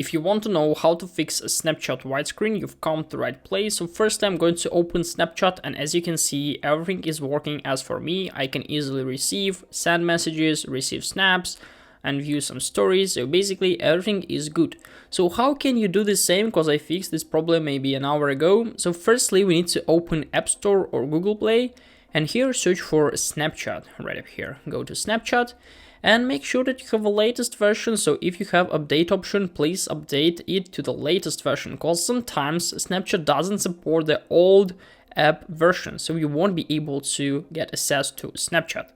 If you want to know how to fix a Snapchat widescreen, you've come to the right place. So first I'm going to open Snapchat, and as you can see, everything is working as for me. I can easily send messages, receive snaps, and view some stories. So basically everything is good. So how can you do the same? Because I fixed this problem maybe an hour ago. So firstly, we need to open App Store or Google Play, and here search for Snapchat right up here. Go to Snapchat. And make sure that you have the latest version. So if you have update option, please update it to the latest version, because sometimes Snapchat doesn't support the old app version, so you won't be able to get access to Snapchat.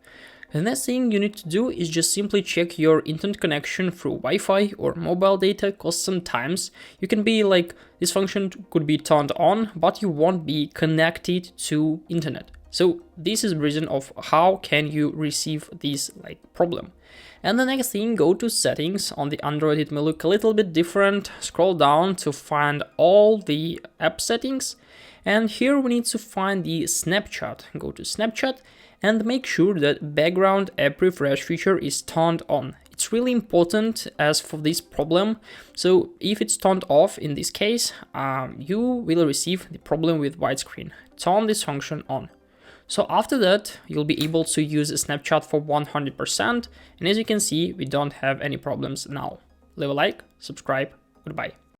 The next thing you need to do is just simply check your internet connection through Wi-Fi or mobile data, because sometimes you can be like, this function could be turned on, but you won't be connected to internet. So this is the reason of how can you receive this problem. And the next thing, go to settings. On the Android it may look a little bit different. Scroll down to find all the app settings. And here we need to find the Snapchat. Go to Snapchat and make sure that background app refresh feature is turned on. It's really important as for this problem. So if it's turned off in this case, you will receive the problem with widescreen. Turn this function on. So after that, you'll be able to use Snapchat for 100%. And as you can see, we don't have any problems now. Leave a like, subscribe, goodbye.